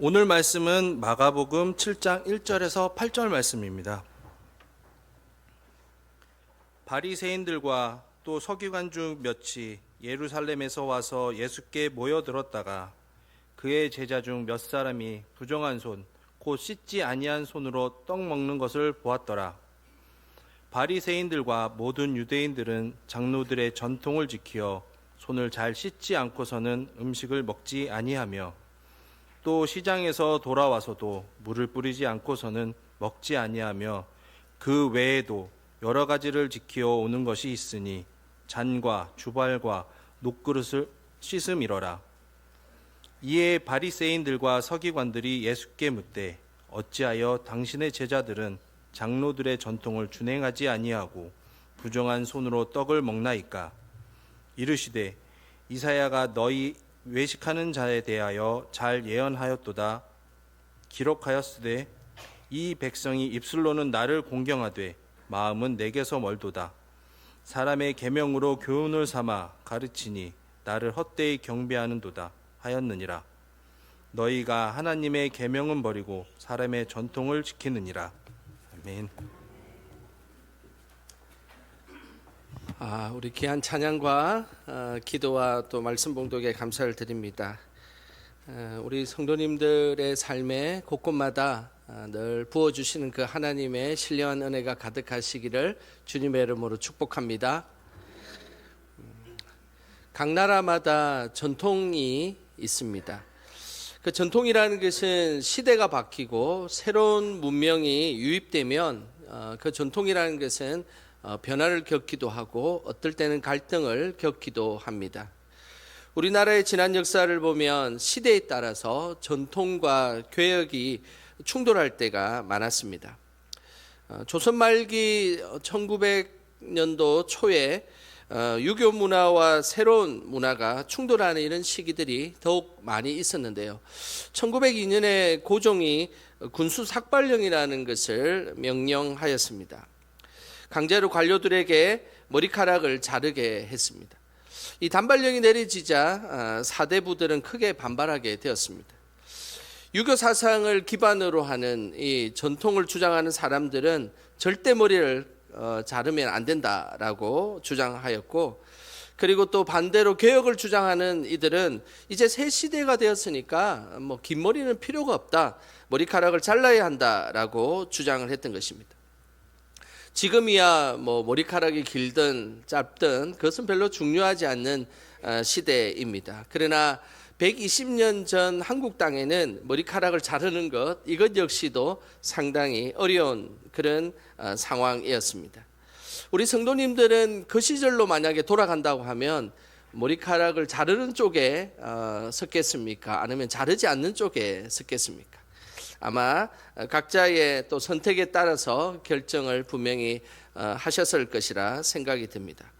오늘 말씀은 마가복음 7장 1절에서 8절 말씀입니다. 바리새인들과 또 서기관 중 몇이 예루살렘에서 와서 예수께 모여들었다가 그의 제자 중 몇 사람이 부정한 손, 곧 씻지 아니한 손으로 떡 먹는 것을 보았더라. 바리새인들과 모든 유대인들은 장로들의 전통을 지키어 손을 잘 씻지 않고서는 음식을 먹지 아니하며 또 시장에서 돌아와서도 물을 뿌리지 않고서는 먹지 아니하며 그 외에도 여러 가지를 지키어 오는 것이 있으니 잔과 주발과 녹그릇을 씻음이러라. 이에 바리새인들과 서기관들이 예수께 묻되 어찌하여 당신의 제자들은 장로들의 전통을 준행하지 아니하고 부정한 손으로 떡을 먹나이까? 이르시되 이사야가 너희 외식하는 자에 대하여 잘 예언하였도다. 기록하였으되 이 백성이 입술로는 나를 공경하되 마음은 내게서 멀도다. 사람의 계명으로 교훈을 삼아 가르치니 나를 헛되이 경배하는도다 하였느니라. 너희가 하나님의 계명은 버리고 사람의 전통을 지키느니라. 아멘. 우리 귀한 찬양과 기도와 또 말씀 봉독에 감사를 드립니다. 우리 성도님들의 삶에 곳곳마다 늘 부어주시는 그 하나님의 신령한 은혜가 가득하시기를 주님의 이름으로 축복합니다. 각 나라마다 전통이 있습니다. 그 전통이라는 것은 시대가 바뀌고 새로운 문명이 유입되면 그 전통이라는 것은 변화를 겪기도 하고 어떨 때는 갈등을 겪기도 합니다. 우리나라의 지난 역사를 보면 시대에 따라서 전통과 개혁이 충돌할 때가 많았습니다. 조선 말기 1900년도 초에 유교 문화와 새로운 문화가 충돌하는 이런 시기들이 더욱 많이 있었는데요. 1902년에 고종이 군수 삭발령이라는 것을 명령하였습니다. 강제로 관료들에게 머리카락을 자르게 했습니다. 이 단발령이 내려지자 사대부들은 크게 반발하게 되었습니다. 유교 사상을 기반으로 하는 이 전통을 주장하는 사람들은 절대 머리를 자르면 안 된다라고 주장하였고, 그리고 또 반대로 개혁을 주장하는 이들은 이제 새 시대가 되었으니까 긴 머리는 필요가 없다, 머리카락을 잘라야 한다라고 주장을 했던 것입니다. 지금이야 머리카락이 길든 짧든 그것은 별로 중요하지 않는 시대입니다. 그러나 120년 전 한국 땅에는 머리카락을 자르는 이것 역시도 상당히 어려운 그런 상황이었습니다. 우리 성도님들은 그 시절로 만약에 돌아간다고 하면 머리카락을 자르는 쪽에 섰겠습니까? 아니면 자르지 않는 쪽에 섰겠습니까? 아마 각자의 또 선택에 따라서 결정을 분명히 하셨을 것이라 생각이 듭니다.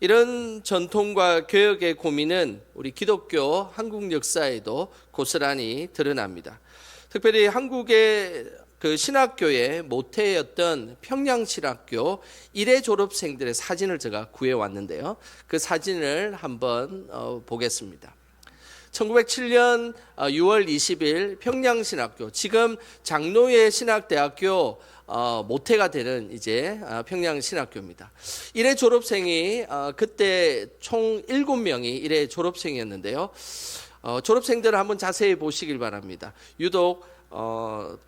이런 전통과 개혁의 고민은 우리 기독교 한국 역사에도 고스란히 드러납니다. 특별히 한국의 그 신학교의 모태였던 평양신학교 1회 졸업생들의 사진을 제가 구해왔는데요. 그 사진을 한번 보겠습니다. 1907년 6월 20일 평양신학교, 지금 장로회 신학대학교 모태가 되는 이제 평양신학교입니다. 1회 졸업생이 그때 총 7명이 1회 졸업생이었는데요. 졸업생들을 한번 자세히 보시길 바랍니다. 유독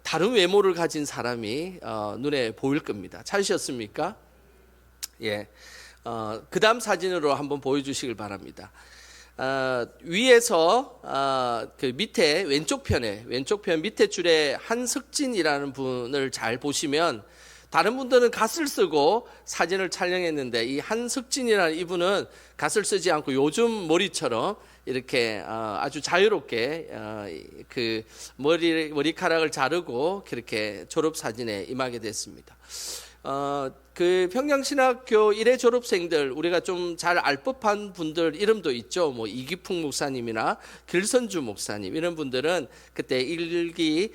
다른 외모를 가진 사람이 눈에 보일 겁니다. 찾으셨습니까? 예. 그 다음 사진으로 한번 보여주시길 바랍니다. 위에서 그 밑에 왼쪽 편 밑에 줄에 한석진이라는 분을 잘 보시면, 다른 분들은 갓을 쓰고 사진을 촬영했는데 이 한석진이라는 이분은 갓을 쓰지 않고 요즘 머리처럼 이렇게 아주 자유롭게 그 머리카락을 자르고 그렇게 졸업 사진에 임하게 됐습니다. 그 평양신학교 1회 졸업생들, 우리가 좀 잘 알 법한 분들 이름도 있죠. 이기풍 목사님이나 길선주 목사님, 이런 분들은 그때 1기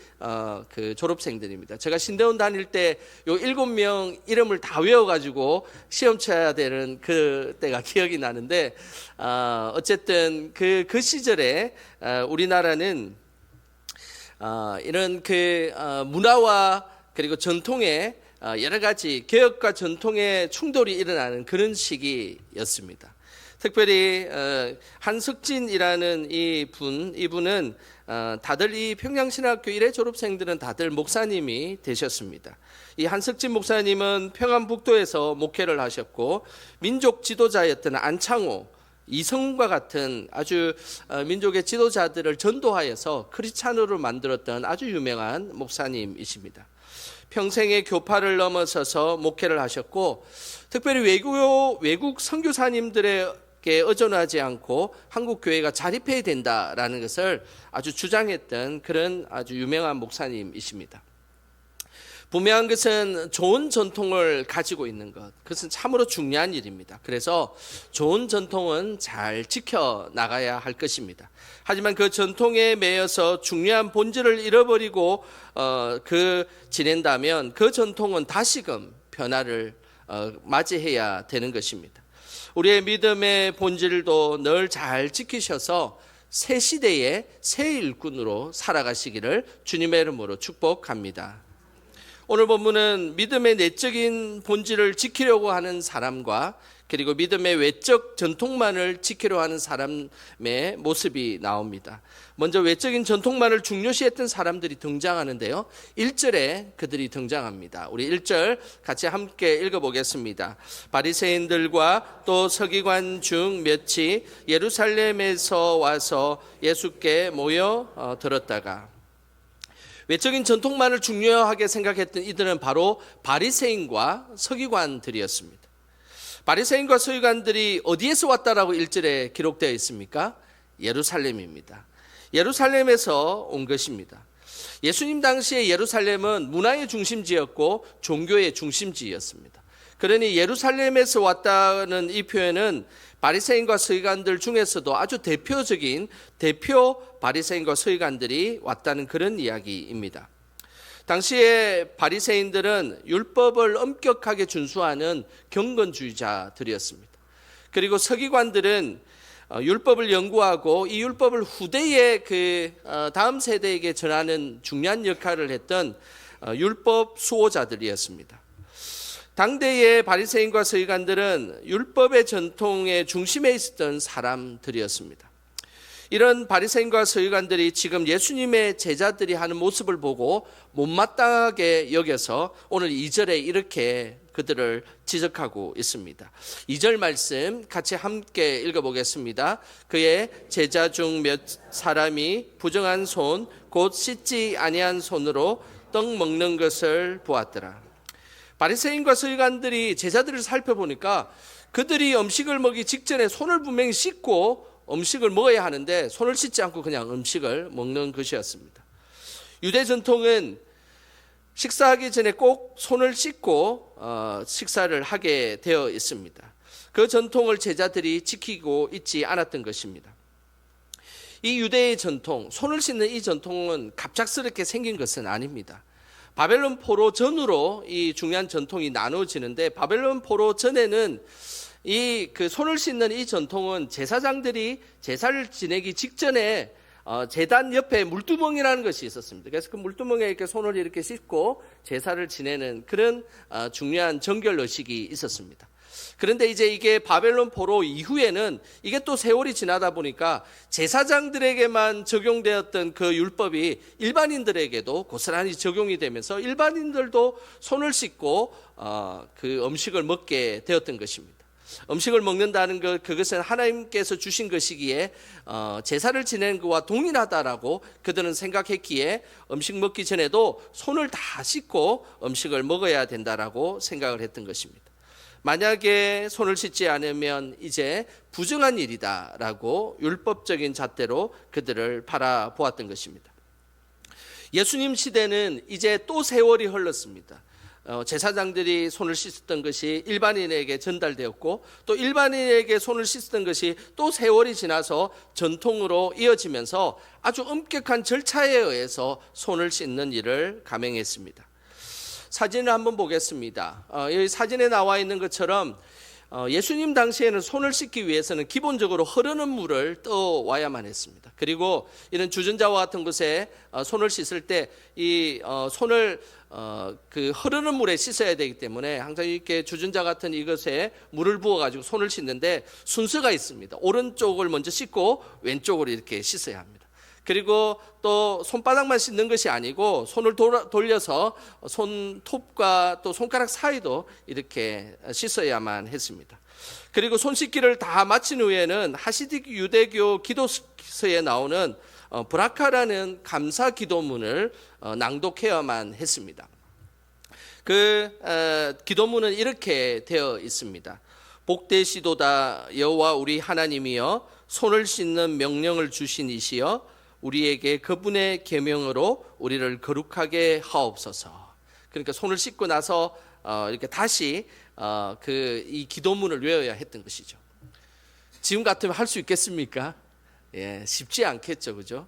그 졸업생들입니다. 제가 신대원 다닐 때 요 7명 이름을 다 외워가지고 시험 쳐야 되는 그때가 기억이 나는데, 어쨌든 그 시절에 우리나라는 이런 문화와 그리고 전통의 여러 가지 개혁과 전통의 충돌이 일어나는 그런 시기였습니다. 특별히 한석진이라는 이분은 다들 이 평양신학교 1회 졸업생들은 다들 목사님이 되셨습니다. 이 한석진 목사님은 평안북도에서 목회를 하셨고 민족 지도자였던 안창호, 이성과 같은 아주 민족의 지도자들을 전도하여서 크리스찬으로 만들었던 아주 유명한 목사님이십니다. 평생의 교파를 넘어서서 목회를 하셨고 특별히 외국 선교사님들에게 의존하지 않고 한국 교회가 자립해야 된다라는 것을 아주 주장했던 그런 아주 유명한 목사님이십니다. 분명한 것은 좋은 전통을 가지고 있는 것, 그것은 참으로 중요한 일입니다. 그래서 좋은 전통은 잘 지켜나가야 할 것입니다. 하지만 그 전통에 매여서 중요한 본질을 잃어버리고 지낸다면 그 전통은 다시금 변화를 맞이해야 되는 것입니다. 우리의 믿음의 본질도 늘 잘 지키셔서 새 시대의 새 일꾼으로 살아가시기를 주님의 이름으로 축복합니다. 오늘 본문은 믿음의 내적인 본질을 지키려고 하는 사람과 그리고 믿음의 외적 전통만을 지키려 하는 사람의 모습이 나옵니다. 먼저 외적인 전통만을 중요시했던 사람들이 등장하는데요. 1절에 그들이 등장합니다. 우리 1절 같이 함께 읽어보겠습니다. 바리새인들과 또 서기관 중 몇이 예루살렘에서 와서 예수께 모여 들었다가 외적인 전통만을 중요하게 생각했던 이들은 바로 바리새인과 서기관들이었습니다. 바리새인과 서기관들이 어디에서 왔다라고 1절에 기록되어 있습니까? 예루살렘입니다. 예루살렘에서 온 것입니다. 예수님 당시에 예루살렘은 문화의 중심지였고 종교의 중심지였습니다. 그러니 예루살렘에서 왔다는 이 표현은 바리새인과 서기관들 중에서도 아주 대표적인 대표 바리새인과 서기관들이 왔다는 그런 이야기입니다. 당시에 바리새인들은 율법을 엄격하게 준수하는 경건주의자들이었습니다. 그리고 서기관들은 율법을 연구하고 이 율법을 후대의 다음 세대에게 전하는 중요한 역할을 했던 율법 수호자들이었습니다. 당대의 바리새인과 서기관들은 율법의 전통의 중심에 있었던 사람들이었습니다. 이런 바리새인과 서기관들이 지금 예수님의 제자들이 하는 모습을 보고 못마땅하게 여겨서 오늘 2절에 이렇게 그들을 지적하고 있습니다. 2절 말씀 같이 함께 읽어보겠습니다. 그의 제자 중 몇 사람이 부정한 손 곧 씻지 아니한 손으로 떡 먹는 것을 보았더라. 바리새인과 서기관들이 제자들을 살펴보니까 그들이 음식을 먹기 직전에 손을 분명히 씻고 음식을 먹어야 하는데 손을 씻지 않고 그냥 음식을 먹는 것이었습니다. 유대 전통은 식사하기 전에 꼭 손을 씻고 식사를 하게 되어 있습니다. 그 전통을 제자들이 지키고 있지 않았던 것입니다. 이 유대의 전통, 손을 씻는 이 전통은 갑작스럽게 생긴 것은 아닙니다. 바벨론 포로 전후로 이 중요한 전통이 나누어지는데 바벨론 포로 전에는 손을 씻는 이 전통은 제사장들이 제사를 지내기 직전에 제단 옆에 물두멍이라는 것이 있었습니다. 그래서 그 물두멍에 이렇게 손을 이렇게 씻고 제사를 지내는 그런 중요한 정결 의식이 있었습니다. 그런데 이제 이게 바벨론 포로 이후에는 이게 또 세월이 지나다 보니까 제사장들에게만 적용되었던 그 율법이 일반인들에게도 고스란히 적용이 되면서 일반인들도 손을 씻고 그 음식을 먹게 되었던 것입니다. 음식을 먹는다는 것, 그것은 하나님께서 주신 것이기에 제사를 지내는 것과 동일하다라고 그들은 생각했기에 음식 먹기 전에도 손을 다 씻고 음식을 먹어야 된다라고 생각을 했던 것입니다. 만약에 손을 씻지 않으면 이제 부정한 일이다라고 율법적인 잣대로 그들을 바라보았던 것입니다. 예수님 시대는 이제 또 세월이 흘렀습니다. 제사장들이 손을 씻었던 것이 일반인에게 전달되었고 또 일반인에게 손을 씻었던 것이 또 세월이 지나서 전통으로 이어지면서 아주 엄격한 절차에 의해서 손을 씻는 일을 감행했습니다. 사진을 한번 보겠습니다. 여기 사진에 나와 있는 것처럼 예수님 당시에는 손을 씻기 위해서는 기본적으로 흐르는 물을 떠와야만 했습니다. 그리고 이런 주전자와 같은 곳에 손을 씻을 때 이 손을 그 흐르는 물에 씻어야 되기 때문에 항상 이렇게 주전자 같은 이것에 물을 부어 가지고 손을 씻는데 순서가 있습니다. 오른쪽을 먼저 씻고 왼쪽으로 이렇게 씻어야 합니다. 그리고 또 손바닥만 씻는 것이 아니고 손을 돌려서 손톱과 또 손가락 사이도 이렇게 씻어야만 했습니다. 그리고 손 씻기를 다 마친 후에는 하시딕 유대교 기도서에 나오는 브라카라는 감사 기도문을 낭독해야만 했습니다. 그 기도문은 이렇게 되어 있습니다. 복되시도다 여호와 우리 하나님이여, 손을 씻는 명령을 주신 이시여, 우리에게 그분의 계명으로 우리를 거룩하게 하옵소서. 그러니까 손을 씻고 나서 이렇게 다시 이 기도문을 외워야 했던 것이죠. 지금 같으면 할 수 있겠습니까? 예, 쉽지 않겠죠, 그죠?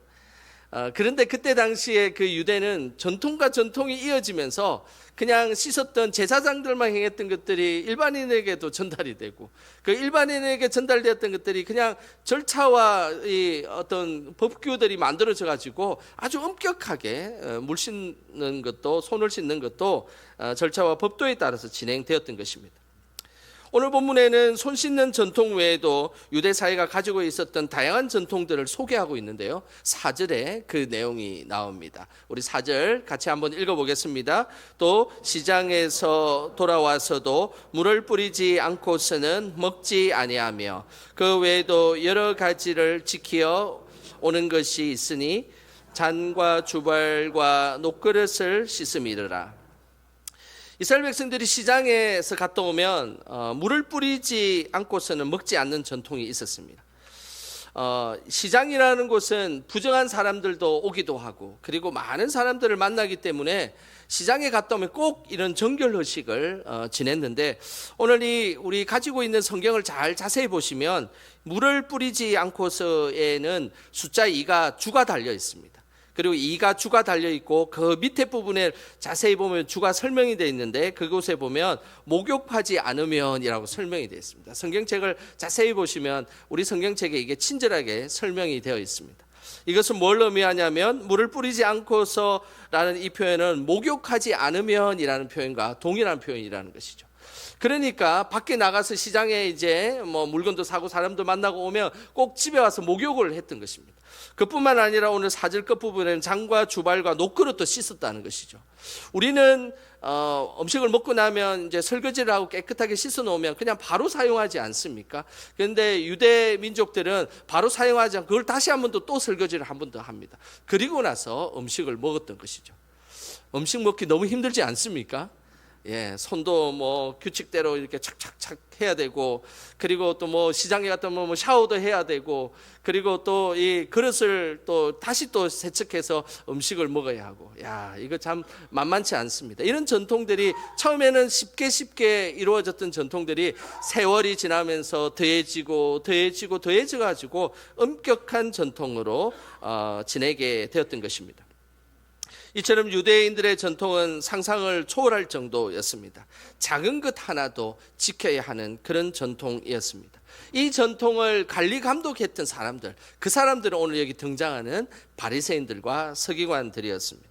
그런데 그때 당시에 그 유대는 전통과 전통이 이어지면서 그냥 씻었던 제사장들만 행했던 것들이 일반인에게도 전달이 되고, 그 일반인에게 전달되었던 것들이 그냥 절차와 이 어떤 법규들이 만들어져 가지고 아주 엄격하게 물 씻는 것도 손을 씻는 것도 절차와 법도에 따라서 진행되었던 것입니다. 오늘 본문에는 손 씻는 전통 외에도 유대 사회가 가지고 있었던 다양한 전통들을 소개하고 있는데요. 4절에 그 내용이 나옵니다. 우리 4절 같이 한번 읽어보겠습니다. 또 시장에서 돌아와서도 물을 뿌리지 않고서는 먹지 아니하며 그 외에도 여러 가지를 지키어 오는 것이 있으니 잔과 주발과 녹그릇을 씻음이르라. 이스라엘 백성들이 시장에서 갔다 오면 물을 뿌리지 않고서는 먹지 않는 전통이 있었습니다. 시장이라는 곳은 부정한 사람들도 오기도 하고, 그리고 많은 사람들을 만나기 때문에 시장에 갔다 오면 꼭 이런 정결의식을 지냈는데, 오늘 우리 가지고 있는 성경을 잘 자세히 보시면 물을 뿌리지 않고서에는 숫자 2가 주가 달려 있습니다. 그리고 2가 주가 달려있고 그 밑에 부분에 자세히 보면 주가 설명이 되어 있는데, 그곳에 보면 목욕하지 않으면 이라고 설명이 되어 있습니다. 성경책을 자세히 보시면 우리 성경책에 이게 친절하게 설명이 되어 있습니다. 이것은 뭘 의미하냐면 물을 뿌리지 않고서라는 이 표현은 목욕하지 않으면 이라는 표현과 동일한 표현이라는 것이죠. 그러니까 밖에 나가서 시장에 이제 뭐 물건도 사고 사람도 만나고 오면 꼭 집에 와서 목욕을 했던 것입니다. 그뿐만 아니라 오늘 4절 끝부분에는 잔과 주발과 녹그릇도 씻었다는 것이죠. 우리는 음식을 먹고 나면 이제 설거지를 하고 깨끗하게 씻어 놓으면 그냥 바로 사용하지 않습니까? 그런데 유대 민족들은 바로 사용하지 않고 그걸 다시 한 번 또 설거지를 한 번 더 합니다. 그리고 나서 음식을 먹었던 것이죠. 음식 먹기 너무 힘들지 않습니까? 예, 손도 뭐 규칙대로 이렇게 착착착 해야 되고, 그리고 또 뭐 시장에 갔다 오면 뭐 샤워도 해야 되고, 그리고 또 이 그릇을 또 다시 또 세척해서 음식을 먹어야 하고, 야, 이거 참 만만치 않습니다. 이런 전통들이 처음에는 쉽게 이루어졌던 전통들이 세월이 지나면서 더해지고 가지고 엄격한 전통으로 지내게 되었던 것입니다. 이처럼 유대인들의 전통은 상상을 초월할 정도였습니다. 작은 것 하나도 지켜야 하는 그런 전통이었습니다. 이 전통을 관리 감독했던 사람들, 그 사람들은 오늘 여기 등장하는 바리새인들과 서기관들이었습니다.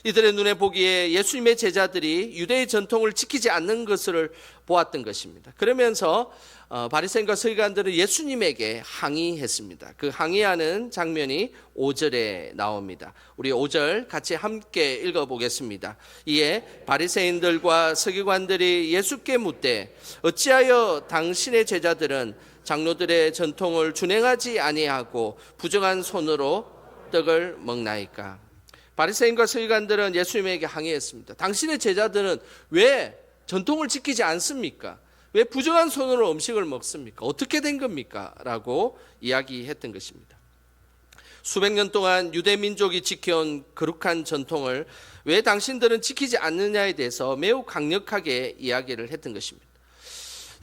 이들의 눈에 보기에 예수님의 제자들이 유대의 전통을 지키지 않는 것을 보았던 것입니다. 그러면서 바리새인과 서기관들은 예수님에게 항의했습니다. 그 항의하는 장면이 5절에 나옵니다. 우리 5절 같이 함께 읽어보겠습니다. 이에 바리새인들과 서기관들이 예수께 묻되 어찌하여 당신의 제자들은 장로들의 전통을 준행하지 아니하고 부정한 손으로 떡을 먹나이까? 바리새인과 서기관들은 예수님에게 항의했습니다. 당신의 제자들은 왜 전통을 지키지 않습니까? 왜 부정한 손으로 음식을 먹습니까? 어떻게 된 겁니까? 라고 이야기했던 것입니다. 수백 년 동안 유대 민족이 지켜온 거룩한 전통을 왜 당신들은 지키지 않느냐에 대해서 매우 강력하게 이야기를 했던 것입니다.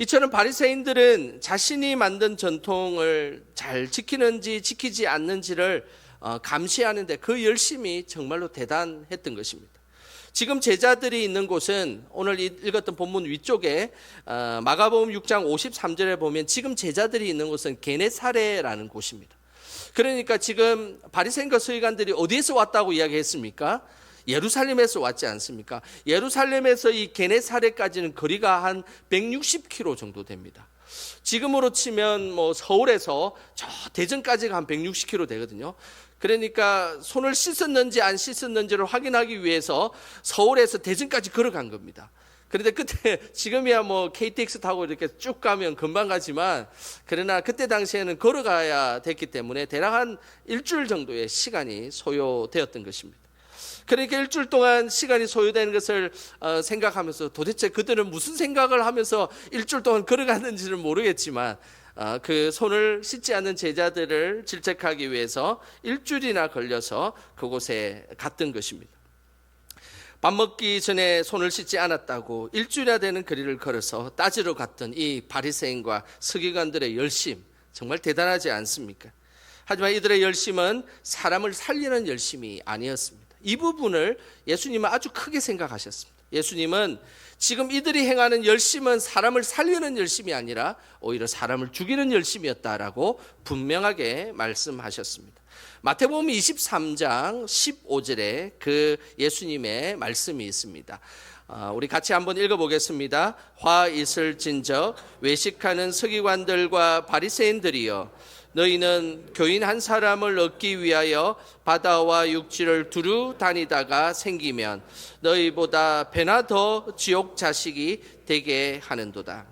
이처럼 바리새인들은 자신이 만든 전통을 잘 지키는지 지키지 않는지를 감시하는데 그 열심이 정말로 대단했던 것입니다. 지금 제자들이 있는 곳은 오늘 읽었던 본문 위쪽에 마가복음 6장 53절에 보면 지금 제자들이 있는 곳은 게네사레라는 곳입니다. 그러니까 지금 바리새인과 서기관들이 어디에서 왔다고 이야기했습니까? 예루살렘에서 왔지 않습니까? 예루살렘에서 이 게네사레까지는 거리가 한 160km 정도 됩니다. 지금으로 치면 뭐 서울에서 저 대전까지가 한 160km 되거든요. 그러니까 손을 씻었는지 안 씻었는지를 확인하기 위해서 서울에서 대전까지 걸어간 겁니다. 그런데 그때 지금이야 뭐 KTX 타고 이렇게 쭉 가면 금방 가지만 그러나 그때 당시에는 걸어가야 됐기 때문에 대략 한 일주일 정도의 시간이 소요되었던 것입니다. 그러니까 일주일 동안 시간이 소요되는 것을 생각하면서 도대체 그들은 무슨 생각을 하면서 일주일 동안 걸어갔는지는 모르겠지만 그 손을 씻지 않는 제자들을 질책하기 위해서 일주일이나 걸려서 그곳에 갔던 것입니다. 밥 먹기 전에 손을 씻지 않았다고 일주일이나 되는 거리를 걸어서 따지러 갔던 이 바리새인과 서기관들의 열심, 정말 대단하지 않습니까? 하지만 이들의 열심은 사람을 살리는 열심이 아니었습니다. 이 부분을 예수님은 아주 크게 생각하셨습니다. 예수님은 지금 이들이 행하는 열심은 사람을 살리는 열심이 아니라 오히려 사람을 죽이는 열심이었다라고 분명하게 말씀하셨습니다. 마태복음 23장 15절에 그 예수님의 말씀이 있습니다. 우리 같이 한번 읽어보겠습니다. 화 있을진적 외식하는 서기관들과 바리새인들이여, 너희는 교인 한 사람을 얻기 위하여 바다와 육지를 두루 다니다가 생기면 너희보다 배나 더 지옥 자식이 되게 하는도다.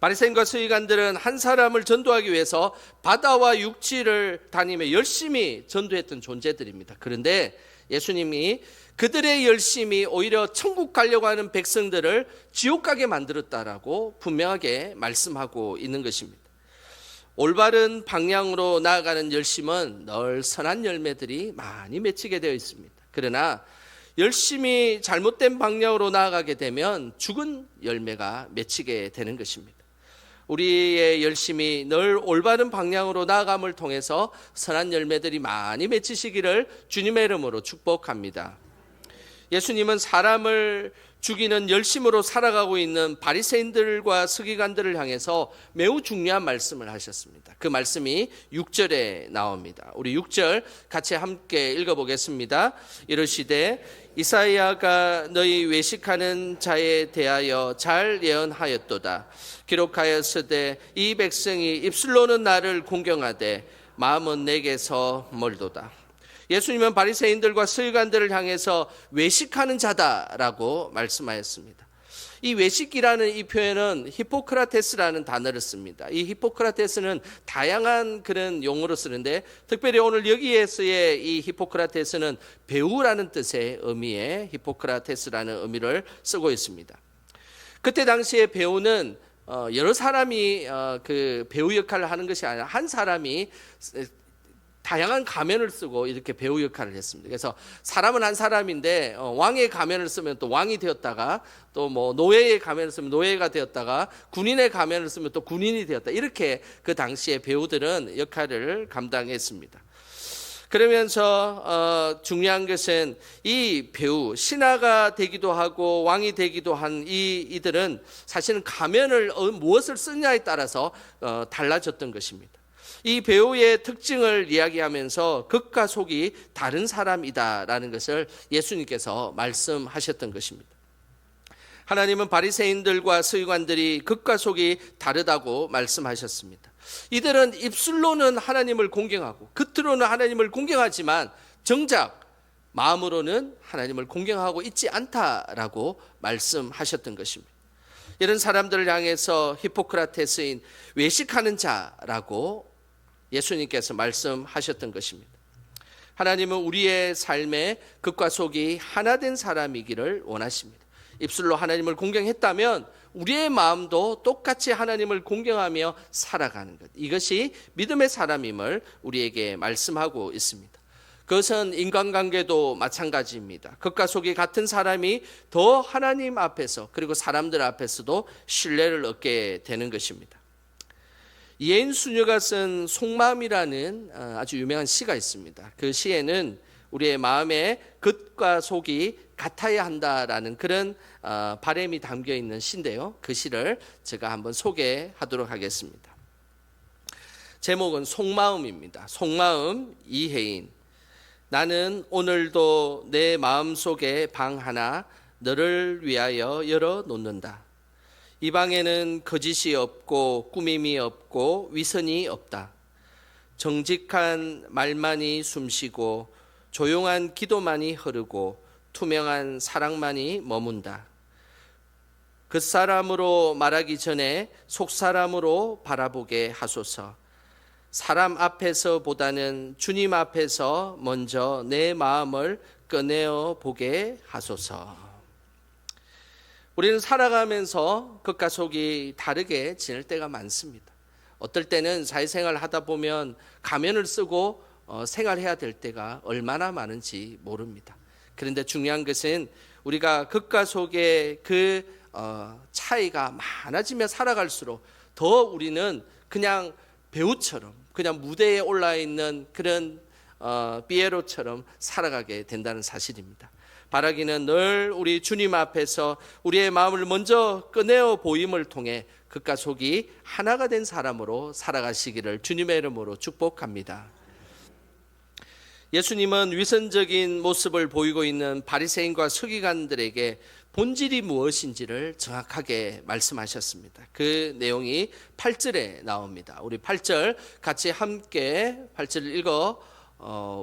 바리새인과 서기관들은 한 사람을 전도하기 위해서 바다와 육지를 다니며 열심히 전도했던 존재들입니다. 그런데 예수님이 그들의 열심이 오히려 천국 가려고 하는 백성들을 지옥 가게 만들었다라고 분명하게 말씀하고 있는 것입니다. 올바른 방향으로 나아가는 열심은 늘 선한 열매들이 많이 맺히게 되어 있습니다. 그러나 열심히 잘못된 방향으로 나아가게 되면 죽은 열매가 맺히게 되는 것입니다. 우리의 열심이 늘 올바른 방향으로 나아감을 통해서 선한 열매들이 많이 맺히시기를 주님의 이름으로 축복합니다. 예수님은 사람을 죽이는 열심으로 살아가고 있는 바리새인들과 서기관들을 향해서 매우 중요한 말씀을 하셨습니다. 그 말씀이 6절에 나옵니다. 우리 6절 같이 함께 읽어보겠습니다. 이르시되 이사야가 너희 외식하는 자에 대하여 잘 예언하였도다. 기록하였으되 이 백성이 입술로는 나를 공경하되 마음은 내게서 멀도다. 예수님은 바리새인들과 서기관들을 향해서 외식하는 자다라고 말씀하였습니다. 이 외식이라는 이 표현은 히포크라테스라는 단어를 씁니다. 이 히포크라테스는 다양한 그런 용어로 쓰는데 특별히 오늘 여기에서의 이 히포크라테스는 배우라는 뜻의 의미의 히포크라테스라는 의미를 쓰고 있습니다. 그때 당시에 배우는 여러 사람이 그 배우 역할을 하는 것이 아니라 한 사람이 다양한 가면을 쓰고 이렇게 배우 역할을 했습니다. 그래서 사람은 한 사람인데 왕의 가면을 쓰면 또 왕이 되었다가 또 뭐 노예의 가면을 쓰면 노예가 되었다가 군인의 가면을 쓰면 또 군인이 되었다. 이렇게 그 당시에 배우들은 역할을 감당했습니다. 그러면서 중요한 것은 이 배우 신하가 되기도 하고 왕이 되기도 한 이들은 사실은 가면을 무엇을 쓰냐에 따라서 달라졌던 것입니다. 이 배우의 특징을 이야기하면서 겉과 속이 다른 사람이다라는 것을 예수님께서 말씀하셨던 것입니다. 하나님은 바리새인들과 서기관들이 겉과 속이 다르다고 말씀하셨습니다. 이들은 입술로는 하나님을 공경하고 겉으로는 하나님을 공경하지만 정작 마음으로는 하나님을 공경하고 있지 않다라고 말씀하셨던 것입니다. 이런 사람들을 향해서 히포크라테스인 외식하는 자라고 예수님께서 말씀하셨던 것입니다. 하나님은 우리의 삶에 겉과 속이 하나 된 사람이기를 원하십니다. 입술로 하나님을 공경했다면 우리의 마음도 똑같이 하나님을 공경하며 살아가는 것, 이것이 믿음의 사람임을 우리에게 말씀하고 있습니다. 그것은 인간관계도 마찬가지입니다. 겉과 속이 같은 사람이 더 하나님 앞에서 그리고 사람들 앞에서도 신뢰를 얻게 되는 것입니다. 이혜인 수녀가 쓴 속마음이라는 아주 유명한 시가 있습니다. 그 시에는 우리의 마음의 겉과 속이 같아야 한다라는 그런 바람이 담겨 있는 시인데요. 그 시를 제가 한번 소개하도록 하겠습니다. 제목은 속마음입니다. 속마음 이혜인. 나는 오늘도 내 마음속에 방 하나 너를 위하여 열어놓는다. 이 방에는 거짓이 없고 꾸밈이 없고 위선이 없다. 정직한 말만이 숨쉬고 조용한 기도만이 흐르고 투명한 사랑만이 머문다. 겉사람으로 말하기 전에 속사람으로 바라보게 하소서. 사람 앞에서보다는 주님 앞에서 먼저 내 마음을 꺼내어 보게 하소서. 우리는 살아가면서 겉과 속이 다르게 지낼 때가 많습니다. 어떨 때는 사회생활을 하다 보면 가면을 쓰고 생활해야 될 때가 얼마나 많은지 모릅니다. 그런데 중요한 것은 우리가 겉과 속의 그 차이가 많아지며 살아갈수록 더 우리는 그냥 배우처럼 그냥 무대에 올라 있는 그런 피에로처럼 살아가게 된다는 사실입니다. 바라기는 늘 우리 주님 앞에서 우리의 마음을 먼저 꺼내어 보임을 통해 겉과 속이 하나가 된 사람으로 살아가시기를 주님의 이름으로 축복합니다. 예수님은 위선적인 모습을 보이고 있는 바리새인과 서기관들에게 본질이 무엇인지를 정확하게 말씀하셨습니다. 그 내용이 8절에 나옵니다. 우리 8절 같이 함께 8절을 읽어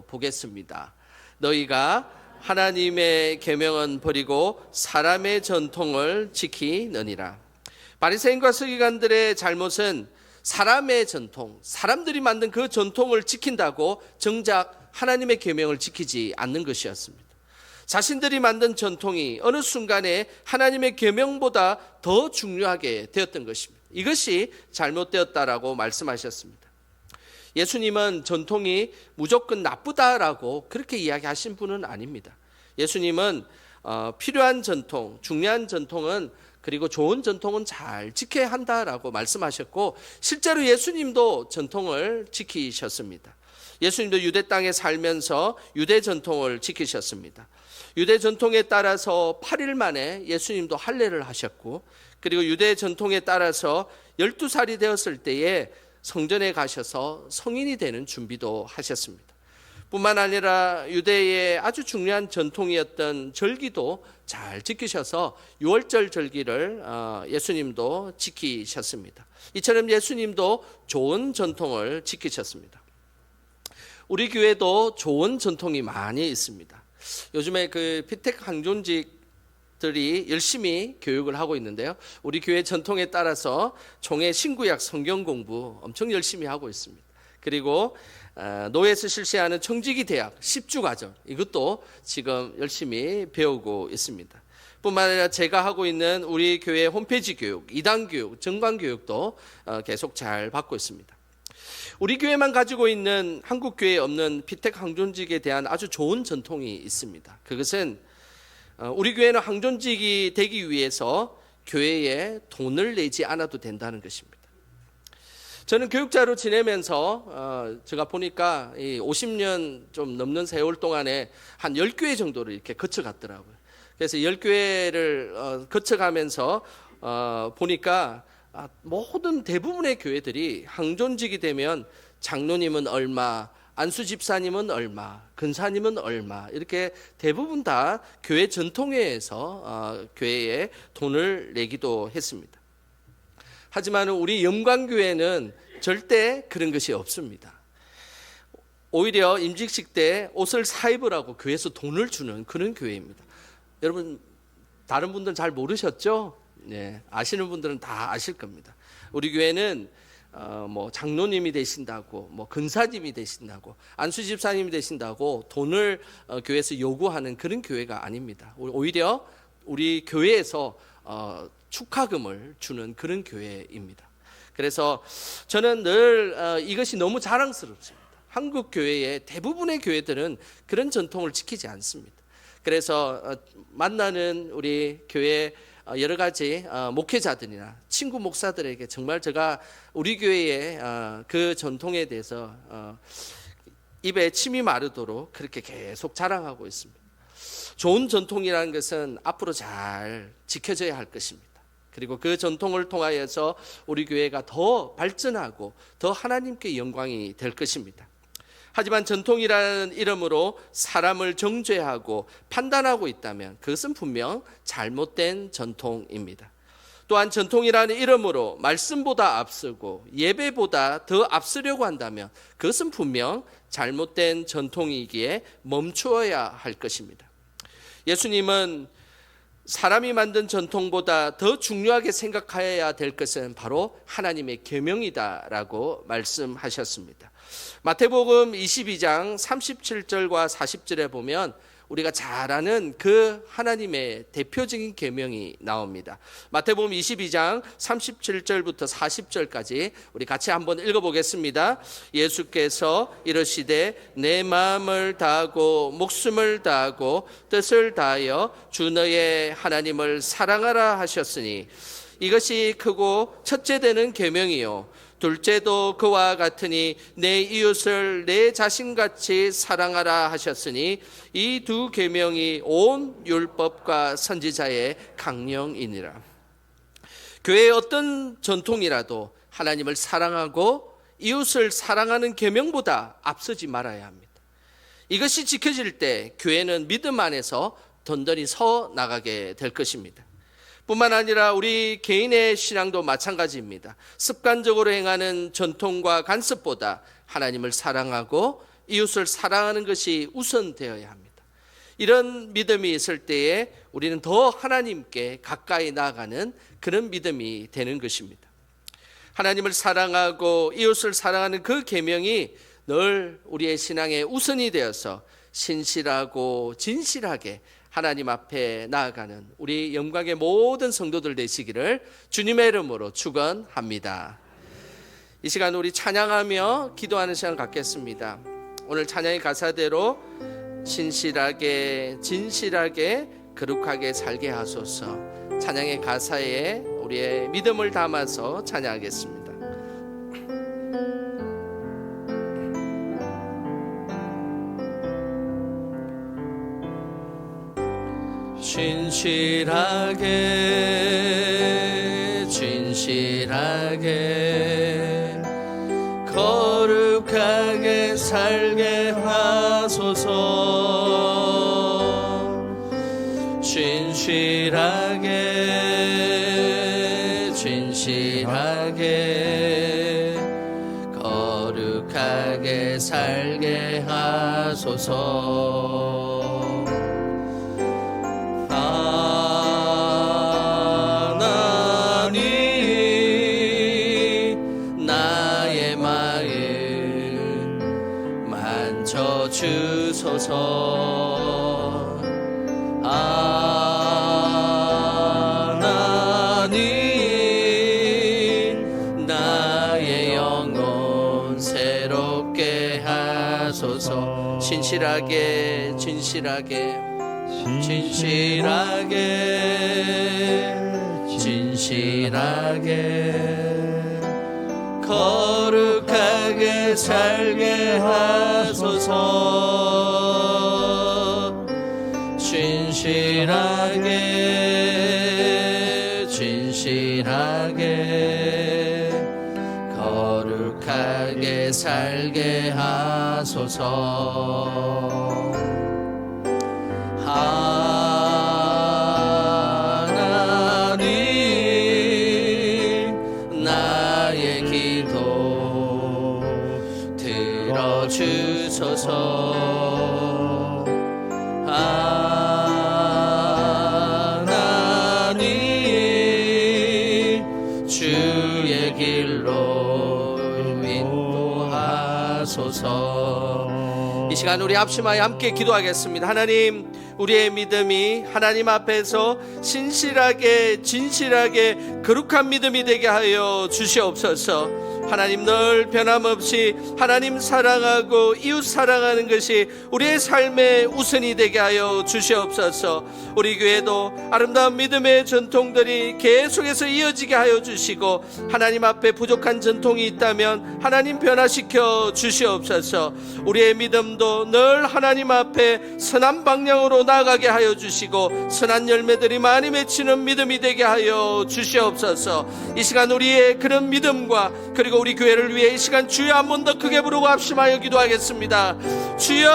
보겠습니다. 너희가 하나님의 계명은 버리고 사람의 전통을 지키느니라. 바리새인과 서기관들의 잘못은 사람의 전통, 사람들이 만든 그 전통을 지킨다고 정작 하나님의 계명을 지키지 않는 것이었습니다. 자신들이 만든 전통이 어느 순간에 하나님의 계명보다 더 중요하게 되었던 것입니다. 이것이 잘못되었다라고 말씀하셨습니다. 예수님은 전통이 무조건 나쁘다라고 그렇게 이야기하신 분은 아닙니다. 예수님은 필요한 전통, 중요한 전통은 그리고 좋은 전통은 잘 지켜야 한다라고 말씀하셨고 실제로 예수님도 전통을 지키셨습니다. 예수님도 유대 땅에 살면서 유대 전통을 지키셨습니다. 유대 전통에 따라서 8일 만에 예수님도 할례를 하셨고 그리고 유대 전통에 따라서 12살이 되었을 때에 성전에 가셔서 성인이 되는 준비도 하셨습니다. 뿐만 아니라 유대의 아주 중요한 전통이었던 절기도 잘 지키셔서 6월절 절기를 예수님도 지키셨습니다. 이처럼 예수님도 좋은 전통을 지키셨습니다. 우리 교회도 좋은 전통이 많이 있습니다. 요즘에 그 피택 항존직들이 열심히 교육을 하고 있는데요. 우리 교회 전통에 따라서 총회 신구약 성경 공부 엄청 열심히 하고 있습니다. 그리고 노예에서 실시하는 청지기 대학 10주 과정 이것도 지금 열심히 배우고 있습니다. 뿐만 아니라 제가 하고 있는 우리 교회 홈페이지 교육, 이단 교육, 정관 교육도 계속 잘 받고 있습니다. 우리 교회만 가지고 있는 한국 교회에 없는 피택 항존직에 대한 아주 좋은 전통이 있습니다. 그것은 우리 교회는 항존직이 되기 위해서 교회에 돈을 내지 않아도 된다는 것입니다. 저는 교육자로 지내면서 제가 보니까 50년 좀 넘는 세월 동안에 한 10교회 정도를 이렇게 거쳐갔더라고요. 그래서 10교회를 거쳐가면서 보니까 모든 대부분의 교회들이 항존직이 되면 장로님은 얼마, 안수 집사님은 얼마, 근사님은 얼마 이렇게 대부분 다 교회 전통회에서 교회에 돈을 내기도 했습니다. 하지만 우리 영광교회는 절대 그런 것이 없습니다. 오히려 임직식 때 옷을 사입으라고 교회에서 돈을 주는 그런 교회입니다. 여러분 다른 분들은 잘 모르셨죠? 네, 아시는 분들은 다 아실 겁니다. 우리 교회는 뭐 장로님이 되신다고, 뭐 근사님이 되신다고, 안수집사님이 되신다고 돈을 교회에서 요구하는 그런 교회가 아닙니다. 오히려 우리 교회에서 축하금을 주는 그런 교회입니다. 그래서 저는 늘 이것이 너무 자랑스럽습니다. 한국 교회의 대부분의 교회들은 그런 전통을 지키지 않습니다. 그래서 만나는 우리 교회 여러 가지 목회자들이나 친구 목사들에게 정말 제가 우리 교회의 그 전통에 대해서 입에 침이 마르도록 그렇게 계속 자랑하고 있습니다. 좋은 전통이라는 것은 앞으로 잘 지켜져야 할 것입니다. 그리고 그 전통을 통하여서 우리 교회가 더 발전하고 더 하나님께 영광이 될 것입니다. 하지만 전통이라는 이름으로 사람을 정죄하고 판단하고 있다면 그것은 분명 잘못된 전통입니다. 또한 전통이라는 이름으로 말씀보다 앞서고 예배보다 더 앞서려고 한다면 그것은 분명 잘못된 전통이기에 멈추어야 할 것입니다. 예수님은 사람이 만든 전통보다 더 중요하게 생각해야 될 것은 바로 하나님의 계명이다라고 말씀하셨습니다. 마태복음 22장 37절과 40절에 보면 우리가 잘 아는 그 하나님의 대표적인 계명이 나옵니다. 마태복음 22장 37절부터 40절까지 우리 같이 한번 읽어보겠습니다. 예수께서 이르시되 내 마음을 다하고 목숨을 다하고 뜻을 다하여 주 너의 하나님을 사랑하라 하셨으니 이것이 크고 첫째 되는 계명이요 둘째도 그와 같으니 내 이웃을 내 자신같이 사랑하라 하셨으니 이 두 계명이 온 율법과 선지자의 강령이니라. 교회의 어떤 전통이라도 하나님을 사랑하고 이웃을 사랑하는 계명보다 앞서지 말아야 합니다. 이것이 지켜질 때 교회는 믿음 안에서 던던히 서 나가게 될 것입니다. 뿐만 아니라 우리 개인의 신앙도 마찬가지입니다. 습관적으로 행하는 전통과 간섭보다 하나님을 사랑하고 이웃을 사랑하는 것이 우선되어야 합니다. 이런 믿음이 있을 때에 우리는 더 하나님께 가까이 나아가는 그런 믿음이 되는 것입니다. 하나님을 사랑하고 이웃을 사랑하는 그 계명이 늘 우리의 신앙의 우선이 되어서 신실하고 진실하게 하나님 앞에 나아가는 우리 영광의 모든 성도들 되시기를 주님의 이름으로 축원합니다. 이 시간 우리 찬양하며 기도하는 시간 갖겠습니다. 오늘 찬양의 가사대로 신실하게 진실하게 거룩하게 살게 하소서. 찬양의 가사에 우리의 믿음을 담아서 찬양하겠습니다. 진실하게 진실하게 거룩하게 살게 하소서. 진실하게 진실하게 거룩하게 살게 하소서. 주소서. 하나님 나의 영혼 새롭게 하소서. 진실하게 진실하게 진실하게 진실하게 거룩하게 살게 하소서. 진실하게 진실하게 거룩하게 살게 하소서. 하나님 나의 기도 들어주소서. 하나님 주의 길로 인도하소서. 이 시간 우리 합심하여 함께 기도하겠습니다. 하나님, 우리의 믿음이 하나님 앞에서 신실하게 진실하게 거룩한 믿음이 되게 하여 주시옵소서. 하나님 늘 변함없이 하나님 사랑하고 이웃 사랑하는 것이 우리의 삶의 우선이 되게 하여 주시옵소서. 우리 교회도 아름다운 믿음의 전통들이 계속해서 이어지게 하여 주시고, 하나님 앞에 부족한 전통이 있다면 하나님 변화시켜 주시옵소서. 우리의 믿음도 늘 하나님 앞에 선한 방향으로 나아가게 하여 주시고, 선한 열매들이 많이 맺히는 믿음이 되게 하여 주시옵소서. 이 시간 우리의 그런 믿음과 그리고 우리 교회를 위해 이 시간 주여 한 번 더 크게 부르고 합심하여 기도하겠습니다. 주여,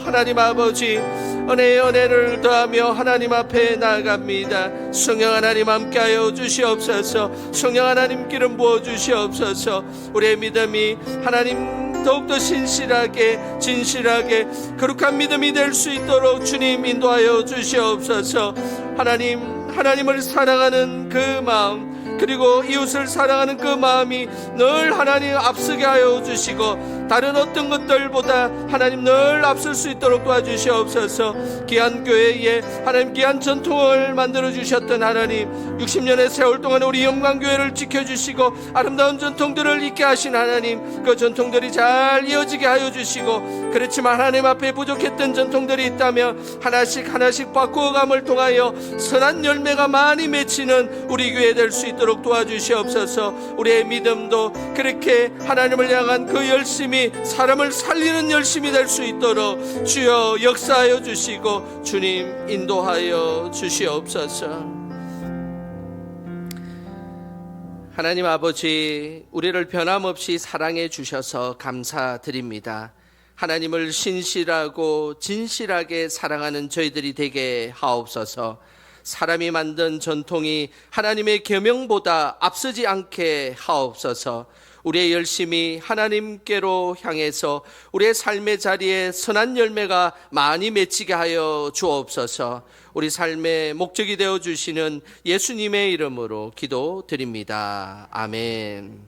하나님 아버지, 은혜의 은혜를 더하며 하나님 앞에 나아갑니다. 성령 하나님 함께하여 주시옵소서. 성령 하나님 기름 부어 주시옵소서. 우리의 믿음이 하나님 더욱더 신실하게 진실하게 거룩한 믿음이 될 수 있도록 주님 인도하여 주시옵소서. 하나님을 사랑하는 그 마음, 그리고 이웃을 사랑하는 그 마음이 늘 하나님 앞서게 하여 주시고, 다른 어떤 것들보다 하나님 늘 앞설 수 있도록 도와주시옵소서. 귀한 교회에 하나님 귀한 전통을 만들어 주셨던 하나님, 60년의 세월 동안 우리 영광교회를 지켜주시고 아름다운 전통들을 잊게 하신 하나님, 그 전통들이 잘 이어지게 하여 주시고, 그렇지만 하나님 앞에 부족했던 전통들이 있다면 하나씩 바꾸어감을 통하여 선한 열매가 많이 맺히는 우리 교회 될 수 있도록 도와주시옵소서. 우리의 믿음도 그렇게 하나님을 향한 그 열심이 사람을 살리는 열심이 될 수 있도록 주여 역사하여 주시고 주님 인도하여 주시옵소서. 하나님 아버지, 우리를 변함없이 사랑해 주셔서 감사드립니다. 하나님을 신실하고 진실하게 사랑하는 저희들이 되게 하옵소서. 사람이 만든 전통이 하나님의 계명보다 앞서지 않게 하옵소서. 우리의 열심이 하나님께로 향해서 우리의 삶의 자리에 선한 열매가 많이 맺히게 하여 주옵소서. 우리 삶의 목적이 되어 주시는 예수님의 이름으로 기도드립니다. 아멘.